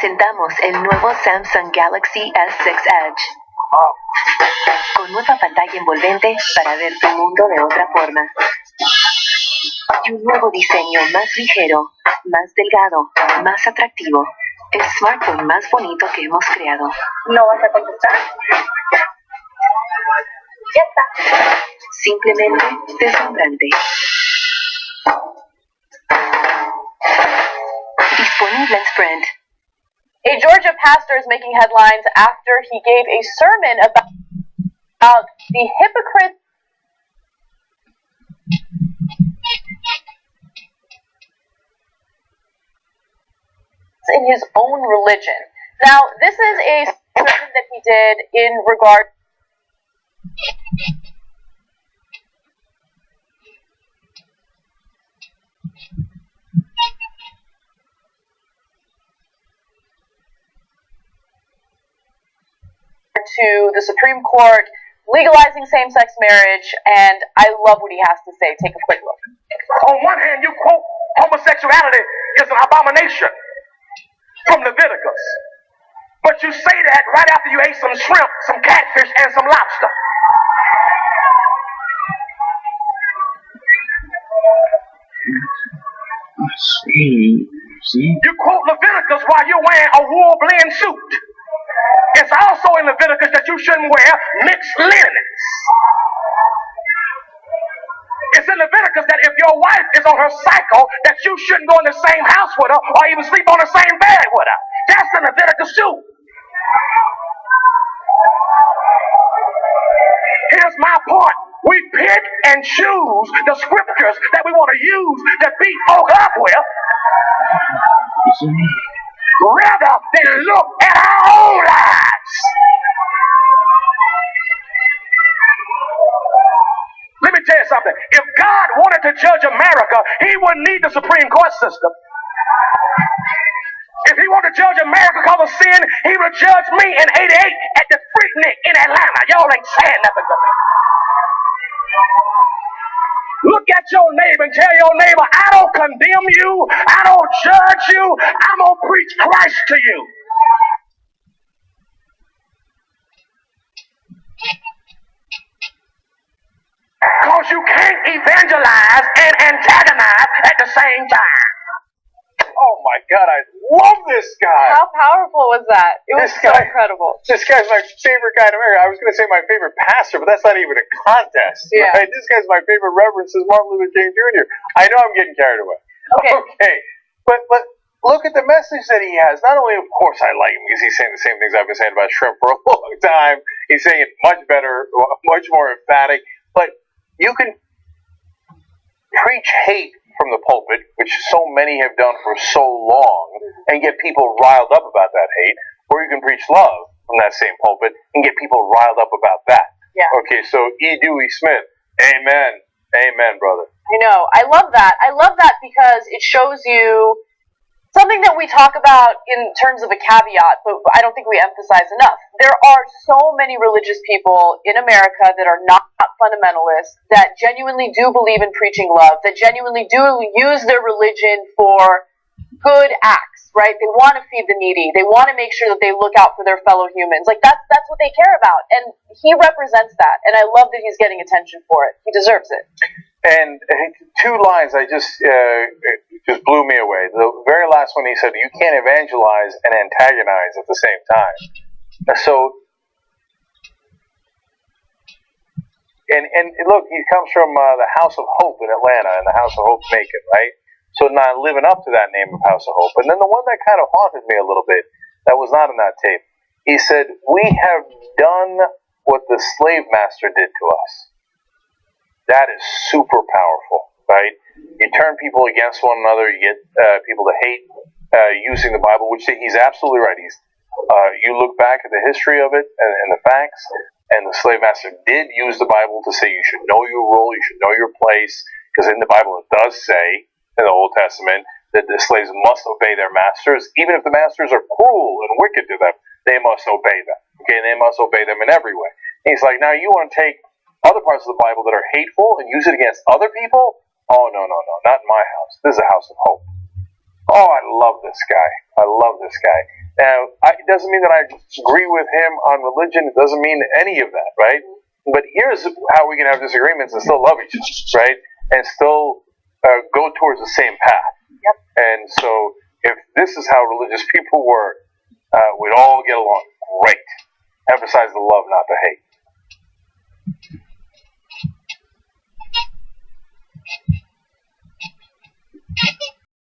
presentamos el nuevo Samsung Galaxy S6 Edge. Con nueva pantalla envolvente para ver tu mundo de otra forma. Y un nuevo diseño más ligero, más delgado, más atractivo. El smartphone más bonito que hemos creado. ¿No vas a contestar? Ya está. Simplemente deslumbrante. Disponible en Sprint. A Georgia pastor is making headlines after he gave a sermon about the hypocrites in his own religion. Now, this is a sermon that he did in regard to the Supreme Court legalizing same-sex marriage, and I love what he has to say. Take a quick look. On one hand, you quote homosexuality is an abomination from Leviticus, but you say that right after you ate some shrimp, some catfish, and some lobster. See? You quote Leviticus while you're wearing a wool blend suit. It's also in Leviticus that you shouldn't wear mixed linens. It's in Leviticus that if your wife is on her cycle, that you shouldn't go in the same house with her or even sleep on the same bed with her. That's in Leviticus too. Here's my point. We pick and choose the scriptures that we want to use to beat folk up with, rather than look at our own lives. Let me tell you something. If God wanted to judge America, he wouldn't need the Supreme Court system. If he wanted to judge America because of sin, he would judge me in '88 at the Freaknik in Atlanta. Y'all ain't saying nothing to me. Look at your neighbor and tell your neighbor, I don't condemn you. I don't judge you. I'm going to preach Christ to you. Because you can't evangelize and antagonize at the same time. Oh my God, I love this guy. How powerful was that? It was so incredible. This guy's my favorite guy in America. I was going to say my favorite pastor, but that's not even a contest. Yeah. Right? This guy's my favorite reverend since Martin Luther King Jr. I know I'm getting carried away. Okay. But look at the message that he has. Not only, of course, I like him because he's saying the same things I've been saying about shrimp for a long time. He's saying it much better, much more emphatic. But you can preach hate from the pulpit, which so many have done for so long, and get people riled up about that hate, or you can preach love from that same pulpit and get people riled up about that. Yeah. Okay, so E. Dewey Smith, amen. Amen, brother. I know. I love that. I love that because it shows you something that we talk about in terms of a caveat, but I don't think we emphasize enough. There are so many religious people in America that are not fundamentalists, that genuinely do believe in preaching love, that genuinely do use their religion for good acts, right? They want to feed the needy. They want to make sure that they look out for their fellow humans. Like, that's what they care about. And he represents that. And I love that he's getting attention for it. He deserves it. And two lines I just blew me away. The very last one, he said, you can't evangelize and antagonize at the same time. So, and look, he comes from the House of Hope in Atlanta and the House of Hope Macon, right? So not living up to that name of House of Hope. And then the one that kind of haunted me a little bit, that was not in that tape. He said, we have done what the slave master did to us. That is super powerful, right? You turn people against one another. You get people to hate using the Bible, which he's absolutely right. You look back at the history of it and the facts, and the slave master did use the Bible to say you should know your role, you should know your place, because in the Bible it does say, in the Old Testament, that the slaves must obey their masters. Even if the masters are cruel and wicked to them, they must obey them. Okay, they must obey them in every way. And he's like, now you want to take other parts of the Bible that are hateful and use it against other people? Oh, no, not in my house. This is a house of hope. Oh, I love this guy. I love this guy. Now, it doesn't mean that I agree with him on religion. It doesn't mean any of that, right? But here's how we can have disagreements and still love each other, right? And still go towards the same path. Yep. And so, if this is how religious people were, we'd all get along great. Emphasize the love, not the hate.